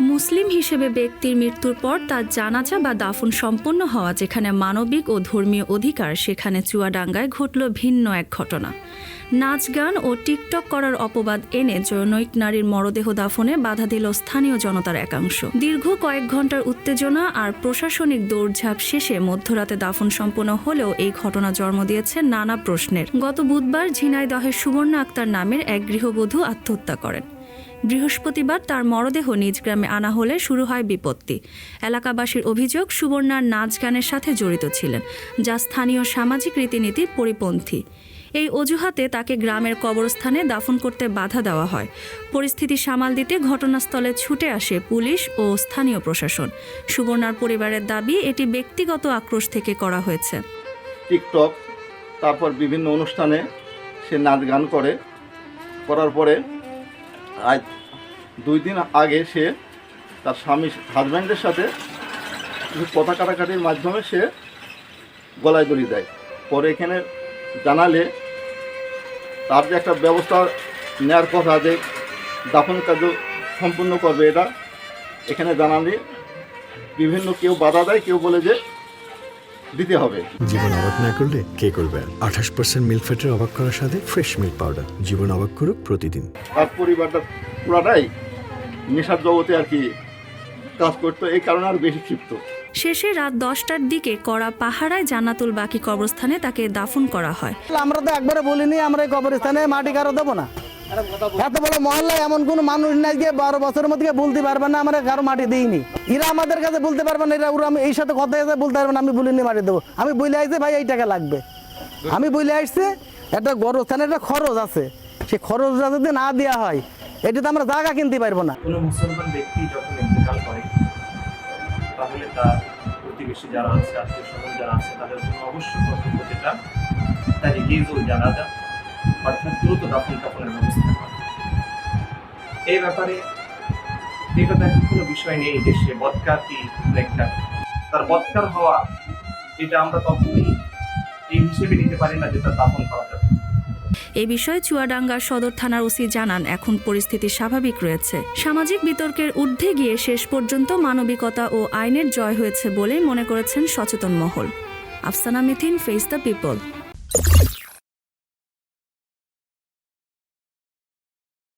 মুসলিম হিসেবে ব্যক্তির মৃত্যুর পর তার জানাজা বা দাফন সম্পন্ন হওয়া যেখানে মানবিক ও ধর্মীয় অধিকার, সেখানে চুয়াডাঙ্গায় ঘটল ভিন্ন এক ঘটনা। নাচ গান ও টিকটক করার অপবাদ এনে জনৈক নারীর মরদেহ দাফনে বাধা দিল স্থানীয় জনতার একাংশ। দীর্ঘ কয়েক ঘন্টার উত্তেজনা আর প্রশাসনিক দৌড়ঝাঁপ শেষে মধ্যরাতে দাফন সম্পন্ন হলেও এই ঘটনা জন্ম দিয়েছে নানা প্রশ্নের। গত বুধবার ঝিনাইদহের সুবর্ণা আক্তার নামের এক গৃহবধূ আত্মহত্যা করেন। বৃহস্পতিবার তার মরদেহ নিজ গ্রামে আনা হলে শুরু হয় বিপত্তি। এলাকাবাসীর অভিযোগ, সুবর্ণার নাচ গানের সাথে জড়িত ছিলেন, যা স্থানীয় সামাজিক রীতিনীতির পরিপন্থী। এই অজুহাতে তাকে গ্রামের কবরস্থানে দাফন করতে বাধা দেওয়া হয়। পরিস্থিতি সামাল দিতে ঘটনাস্থলে ছুটে আসে পুলিশ ও স্থানীয় প্রশাসন। সুবর্ণার পরিবারের দাবি, এটি ব্যক্তিগত আক্রোশ থেকে করা হয়েছে। টিকটক, তারপর বিভিন্ন অনুষ্ঠানে সে নাচ গান করার পরে আজ 2 দিন আগে সে তার হাজব্যান্ডের সাথে কথা কাটাকাটির মাধ্যমে সে গলায় দড়ি দেয়। পরে এখানে জানালে তার যে একটা ব্যবস্থা নেওয়ার কথা, যে দাফন কার্য সম্পূর্ণ করবে, এটা এখানে জানালে বিভিন্ন কেউ বাধা দেয়, কেউ বলে যে দিতে হবে। জীবন অবাক না করলে কে করবে? 28% মিল্ক ফ্যাটের অবাক করার সাথে ফ্রেশ মিল্ক পাউডার। জীবন অবাক করুক প্রতিদিন। তার পরিবারটা পুরাটাই নেশার জগতে আর কি কাজ করতো, এই কারণে আর বেশি ক্ষিপ্ত। শেষে রাত 10টার দিকে করা পাহারায় জান্নাতুল বাকি কবরস্থানে তাকে দাফন করা হয়। আমরা তো একবারে বলিনি আমরা এই কবরস্থানে মাটি কারো দেবো না। এত বড় মহল্লায় এমন কোন মানুষ নাই যে 12 বছরের মধ্যে বলতে পারবে না আমরা কারো মাটি দিইনি। এরা আমাদের কাছে বলতে পারবে না, এরা আমি এই সাথে কথা বলতে পারবে না আমি বলিনি মাটি দেবো। আমি বলে আসছি ভাই এই টাকা লাগবে, আমি বলে আসছি একটা গরস্থানের একটা খরচ আছে, সে খরচটা যদি না দেওয়া হয় এটা তো আমরা জায়গা কিনতে পারবো না। কোনো মুসলমান ব্যক্তি যখন ইন্তেকাল করে তাহলে তার প্রতিবেশী যারা আছে, আত্মীয় স্বজন যারা আছে, তাদের জন্য অবশ্যই কর্তব্য যেটা তার ইজিজুল জানাজা, অর্থাৎ দ্রুত দাফন কাফনের ব্যবস্থা করা। এই ব্যাপারে এটা দেখার কোনো বিষয় নেই যে সে বদকার কি নেককার। তার বদকার হওয়া এটা আমরা কখনোই এই হিসেবে নিতে পারি না যে তার দাফন করা যাবে। এ বিষয়ে চুয়াডাঙ্গা সদর থানার ওসি জানান, এখন পরিস্থিতি স্বাভাবিক রয়েছে। সামাজিক বিতর্কের ঊর্ধ্বে গিয়ে শেষ পর্যন্ত মানবিকতা ও আইনের জয় হয়েছে বলেই মনে করেছেন সচেতন মহল। Afsana Mithin, face the people.